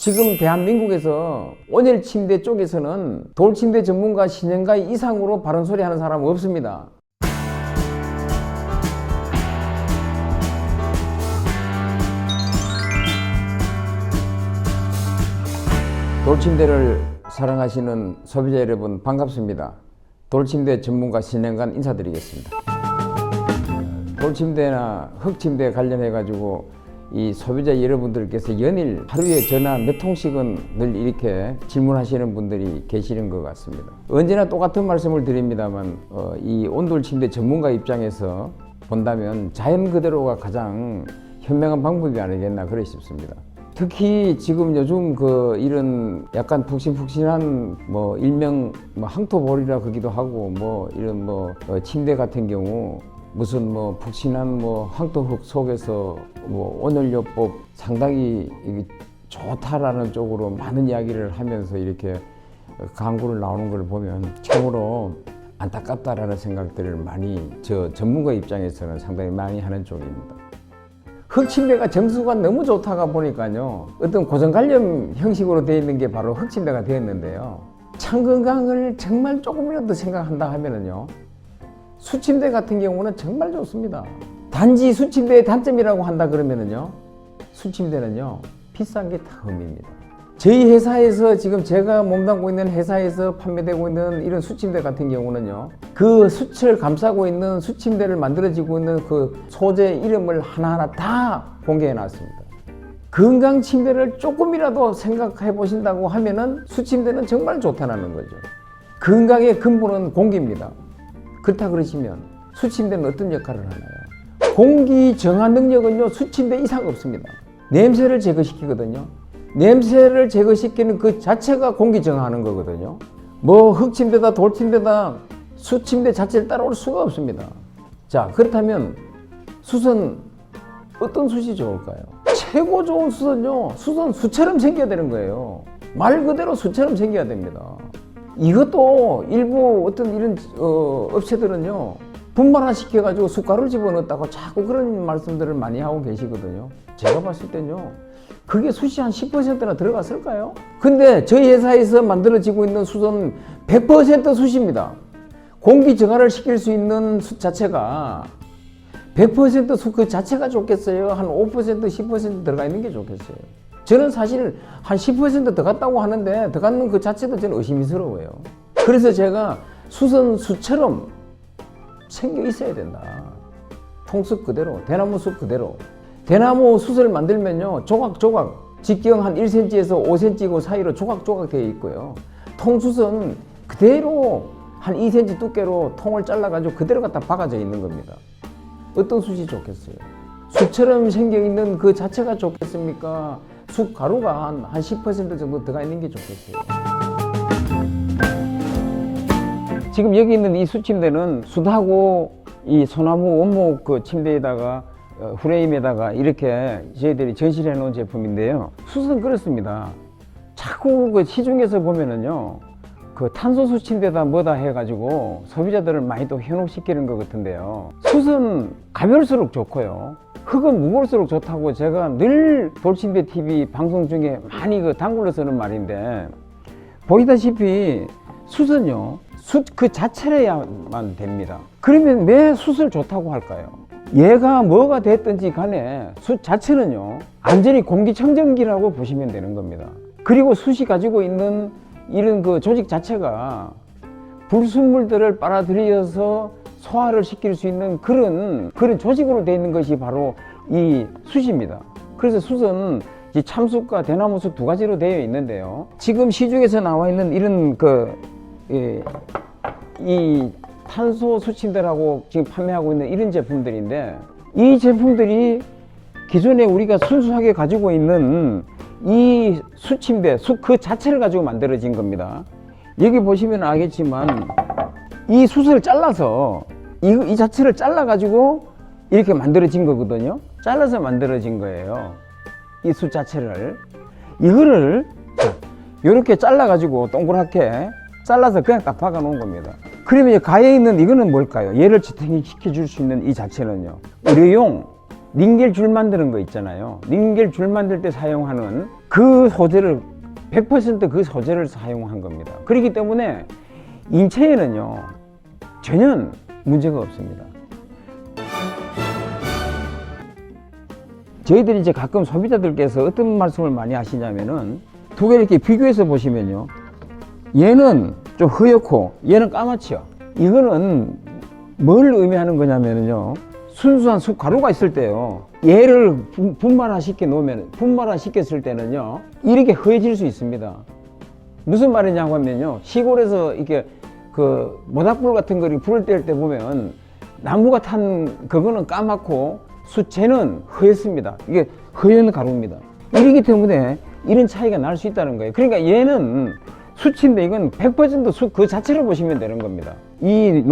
지금 대한민국에서 온열 침대 쪽에서는 돌침대 전문가 신현가 이상으로 바른 소리 하는 사람은 없습니다. 돌침대를 사랑하시는 소비자 여러분 반갑습니다. 돌침대 전문가 신현가 인사드리겠습니다. 돌침대나 흙침대 관련해 가지고 이 소비자 여러분들께서 연일 하루에 전화 몇 통씩은 늘 이렇게 질문하시는 분들이 계시는 것 같습니다. 언제나 똑같은 말씀을 드립니다만 이 온돌침대 전문가 입장에서 본다면 자연 그대로가 가장 현명한 방법이 아니겠나 그러 싶습니다. 특히 지금 요즘 이런 약간 푹신푹신한 일명 항토볼이라 그러기도 하고 이런 침대 같은 경우 무슨 푹신한 황토흙 속에서 온열요법 상당히 좋다라는 쪽으로 많은 이야기를 하면서 이렇게 광고를 나오는 걸 보면 참으로 안타깝다라는 생각들을 많이 전문가 입장에서는 상당히 많이 하는 쪽입니다. 흙침대가 점수가 너무 좋다가 보니까요, 어떤 고정관념 형식으로 되어 있는 게 바로 흙침대가 되었는데요. 장 건강을 정말 조금이라도 생각한다 하면은요, 수침대 같은 경우는 정말 좋습니다. 단지 수침대의 단점이라고 한다 그러면은요, 수침대는요 비싼 게 다음입니다. 저희 회사에서 지금 제가 몸담고 있는 회사에서 판매되고 있는 이런 수침대 같은 경우는요, 그 숯을 감싸고 있는 수침대를 만들어지고 있는 그 소재 이름을 하나하나 다 공개해 놨습니다. 건강 침대를 조금이라도 생각해 보신다고 하면은 수침대는 정말 좋다는 거죠. 건강의 근본은 공기입니다. 그렇다 그러시면 수침대는 어떤 역할을 하나요? 공기 정화 능력은요 수침대 이상 없습니다. 냄새를 제거시키거든요. 냄새를 제거시키는 그 자체가 공기 정화하는 거거든요. 흙침대다 돌침대다 수침대 자체를 따라올 수가 없습니다. 자, 그렇다면 숯은 어떤 숯이 좋을까요? 최고 좋은 숯은요, 숯은 숯처럼 생겨야 되는 거예요. 말 그대로 숯처럼 생겨야 됩니다. 이것도 일부 어떤 이런 업체들은요, 분말화 시켜가지고 숯가루를 집어넣었다고 자꾸 그런 말씀들을 많이 하고 계시거든요. 제가 봤을 때는요, 그게 숯이 한 10%나 들어갔을까요? 근데 저희 회사에서 만들어지고 있는 숯은 100% 숯입니다. 공기 정화를 시킬 수 있는 숯 자체가 100% 숯 그 자체가 좋겠어요? 한 5%, 10% 들어가 있는 게 좋겠어요? 저는 사실 한 10% 더 갔다고 하는데 더 갖는 그 자체도 저는 의심스러워요. 그래서 제가 숯은 숯처럼 생겨 있어야 된다. 통숯 그대로, 대나무 숯 그대로. 대나무 숯을 만들면요, 조각조각 직경 한 1cm에서 5cm 사이로 조각조각 되어 있고요. 통숯은 그대로 한 2cm 두께로 통을 잘라가지고 그대로 갖다 박아져 있는 겁니다. 어떤 숯이 좋겠어요? 숯처럼 생겨 있는 그 자체가 좋겠습니까? 숯 가루가 한 10% 정도 들어가 있는 게 좋겠어요. 지금 여기 있는 이 숯침대는 숯하고 이 소나무 원목 그 침대에다가 프레임에다가 이렇게 저희들이 전시를 해 놓은 제품인데요. 숯은 그렇습니다. 자꾸 그 시중에서 보면은요, 그 탄소 숯침대다 뭐다 해가지고 소비자들을 많이 또 현혹시키는 것 같은데요. 숯은 가벼울수록 좋고요. 흙은 무거울수록 좋다고 제가 늘 돌침대 TV 방송 중에 많이 단골로 쓰는 말인데, 보이다시피 숯은요, 숯 그 자체라야만 됩니다. 그러면 왜 숯을 좋다고 할까요? 얘가 뭐가 됐든지 간에 숯 자체는요, 완전히 공기청정기라고 보시면 되는 겁니다. 그리고 숯이 가지고 있는 이런 그 조직 자체가 불순물들을 빨아들여서 소화를 시킬 수 있는 그런 조직으로 되어 있는 것이 바로 이 숯입니다. 그래서 숯은 이 참숯과 대나무 숯 두 가지로 되어 있는데요. 지금 시중에서 나와 있는 이런 이 탄소 숯침대라고 지금 판매하고 있는 이런 제품들인데, 이 제품들이 기존에 우리가 순수하게 가지고 있는 이 숯침대, 숯 그 자체를 가지고 만들어진 겁니다. 여기 보시면 알겠지만 이 숯을 잘라서 이 자체를 잘라 가지고 이렇게 만들어진 거거든요. 잘라서 만들어진 거예요. 이 숯 자체를. 이거를 이렇게 잘라 가지고 동그랗게 잘라서 그냥 딱 박아 놓은 겁니다. 그러면 가에 있는 이거는 뭘까요? 얘를 지탱시켜 줄 수 있는 이 자체는요, 의료용 닌겔 줄 만드는 거 있잖아요. 닌겔 줄 만들 때 사용하는 그 소재를 100% 그 소재를 사용한 겁니다. 그렇기 때문에 인체에는요 전혀 문제가 없습니다. 저희들이 이제 가끔 소비자들께서 어떤 말씀을 많이 하시냐면은 두 개 이렇게 비교해서 보시면요, 얘는 좀 허옇고 얘는 까맣죠. 이거는 뭘 의미하는 거냐면요, 순수한 숯가루가 있을 때요, 얘를 분말화시켰을 때는요 이렇게 허해질 수 있습니다. 무슨 말이냐고 하면요, 시골에서 이렇게 그 모닥불 같은 거를 불을 뗄 때 보면 나무가 탄 그거는 까맣고 숯재는 허였습니다. 이게 허연 가루입니다. 이러기 때문에 이런 차이가 날 수 있다는 거예요. 그러니까 얘는 숯인데 이건 100% 숯 그 자체를 보시면 되는 겁니다. 이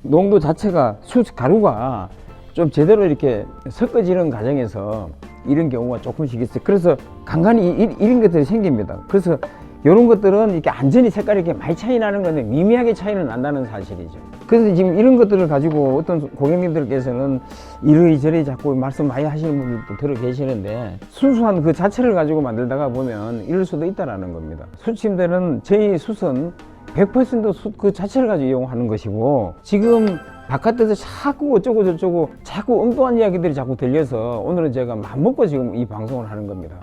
농도 자체가 숯 가루가 좀 제대로 이렇게 섞어지는 과정에서 이런 경우가 조금씩 있어요. 그래서 간간히 이런 것들이 생깁니다. 그래서 이런 것들은 이렇게 안전히 색깔이 이렇게 많이 차이 나는 건데 미미하게 차이는 난다는 사실이죠. 그래서 지금 이런 것들을 가지고 어떤 고객님들께서는 이리저리 자꾸 말씀 많이 하시는 분들도 들어 계시는데, 순수한 그 자체를 가지고 만들다가 보면 이럴 수도 있다는 겁니다. 숯침대는 저희 숯은 100% 숯 그 자체를 가지고 이용하는 것이고, 지금 바깥에서 자꾸 어쩌고 저쩌고 자꾸 엉뚱한 이야기들이 자꾸 들려서 오늘은 제가 맘먹고 지금 이 방송을 하는 겁니다.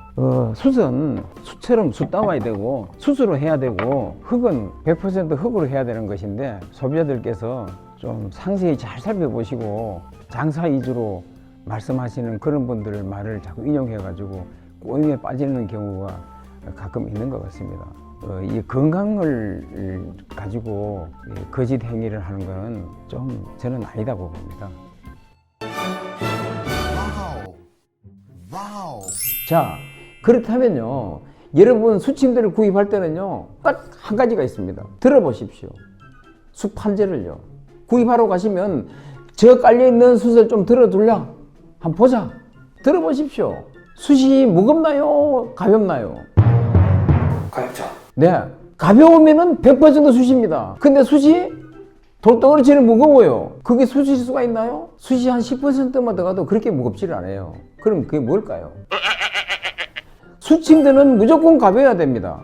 숯은 숯처럼 숯다워야 되고 숯으로 해야 되고, 흙은 100% 흙으로 해야 되는 것인데, 소비자들께서 좀 상세히 잘 살펴보시고 장사 위주로 말씀하시는 그런 분들 말을 자꾸 인용해 가지고 꼬임에 빠지는 경우가 가끔 있는 것 같습니다. 이 건강을 가지고 거짓 행위를 하는 것은 좀 저는 아니다고 봅니다. 와우. 자, 그렇다면요, 여러분 숯침대를 구입할 때는요 딱 한 가지가 있습니다. 들어보십시오. 숯 판재를요 구입하러 가시면 저 깔려있는 숯을 좀 들어둘라 한번 보자. 들어보십시오. 숯이 무겁나요 가볍나요? 가볍죠. 네, 가벼우면은 100% 숯입니다. 근데 숯이 돌덩어리처럼 무거워요. 그게 숯일 수가 있나요? 숯이 한 10%만 더 가도 그렇게 무겁지를 않아요. 그럼 그게 뭘까요? 숯침대는 무조건 가벼워야 됩니다.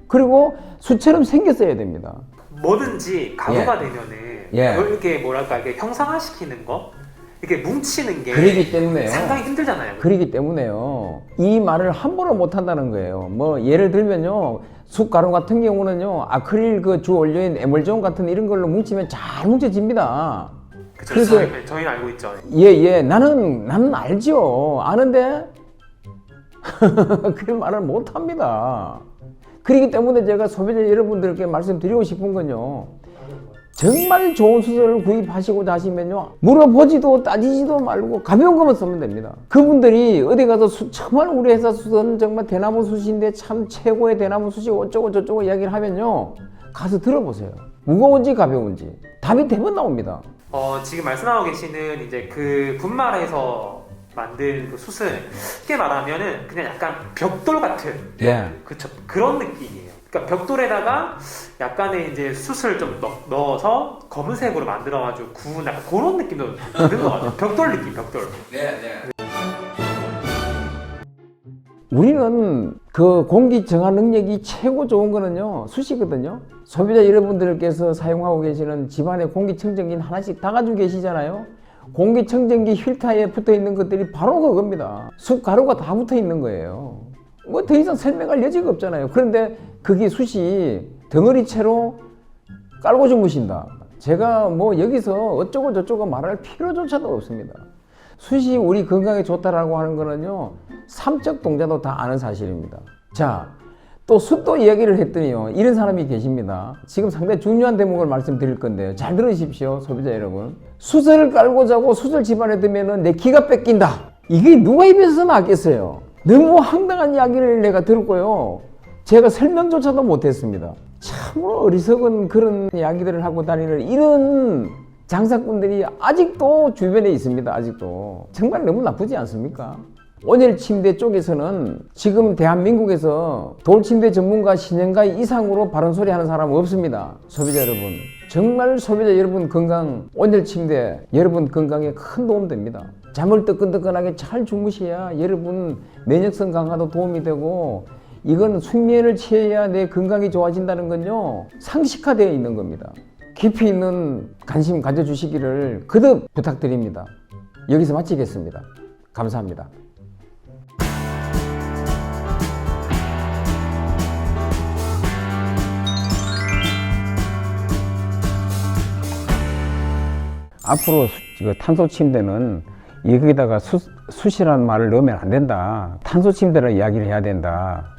그리고 숯처럼 생겼어야 됩니다. 뭐든지 가루가 되면은 그걸 이렇게 뭐랄까 이렇게 형상화시키는 거, 이렇게 뭉치는 게 그러기 때문에요. 상당히 힘들잖아요. 그러기 때문에요, 이 말을 함부로 못 한다는 거예요. 뭐 예를 들면요, 숯가루 같은 경우는요 아크릴 그 주 올려인 에멀전 같은 이런 걸로 뭉치면 잘 뭉쳐집니다. 그쵸, 그래서 저희는 알고 있죠. 예, 나는 알죠. 아는데 그런 말을 못 합니다. 그렇기 때문에 제가 소비자 여러분들께 말씀드리고 싶은 건요, 정말 좋은 숯을 구입하시고자 하시면요 물어보지도 따지지도 말고 가벼운 것만 쓰면 됩니다. 그분들이 어디 가서 정말 우리 회사 숯은 정말 대나무 숯인데 참 최고의 대나무 숯이고 어쩌고 저쩌고 이야기를 하면요 가서 들어보세요. 무거운지 가벼운지 답이 대부분 나옵니다. 지금 말씀하고 계시는 이제 그 분말해서 만든 그 숯은 쉽게 말하면은 그냥 약간 벽돌 같은 그쵸, 그런 느낌이에요. 그러니까 벽돌에다가 약간의 이제 숯을 좀 넣어서 검은색으로 만들어가지고 구운 약간 그런 느낌도 드는 것 같아요. 벽돌 느낌, 벽돌. 우리는 그 공기 정화 능력이 최고 좋은 거는요 숯이거든요. 소비자 여러분들께서 사용하고 계시는 집안에 공기청정기는 하나씩 다 가지고 계시잖아요. 공기청정기 필터에 붙어 있는 것들이 바로 그겁니다. 숯가루가 다 붙어 있는 거예요. 뭐 더 이상 설명할 여지가 없잖아요. 그런데 그게 숯이 덩어리채로 깔고 주무신다. 제가 뭐 여기서 어쩌고 저쩌고 말할 필요조차도 없습니다. 숯이 우리 건강에 좋다라고 하는 거는요 삼적 동자도 다 아는 사실입니다. 자, 또 숯도 이야기를 했더니요 이런 사람이 계십니다. 지금 상당히 중요한 대목을 말씀드릴 건데요, 잘 들으십시오 소비자 여러분. 숯을 깔고 자고 숯을 집안에 두면은 내 기가 뺏긴다. 이게 누가 입에서 나왔겠어요? 너무 황당한 이야기를 내가 들었고요, 제가 설명조차도 못했습니다. 참으로 어리석은 그런 이야기들을 하고 다니는 이런 장사꾼들이 아직도 주변에 있습니다. 아직도 정말 너무 나쁘지 않습니까? 온열침대 쪽에서는 지금 대한민국에서 돌침대 전문가 신현가 이상으로 바른 소리 하는 사람은 없습니다. 소비자 여러분, 정말 소비자 여러분 건강, 온열침대 여러분 건강에 큰 도움 됩니다. 잠을 뜨끈뜨끈하게 잘 주무셔야 여러분 면역성 강화도 도움이 되고 이건 숙면을 취해야 내 건강이 좋아진다는 건요, 상식화되어 있는 겁니다. 깊이 있는 관심 가져주시기를 거듭 부탁드립니다. 여기서 마치겠습니다. 감사합니다. 앞으로 탄소 침대는 여기다가 숯이라는 말을 넣으면 안 된다. 탄소 침대를 이야기를 해야 된다.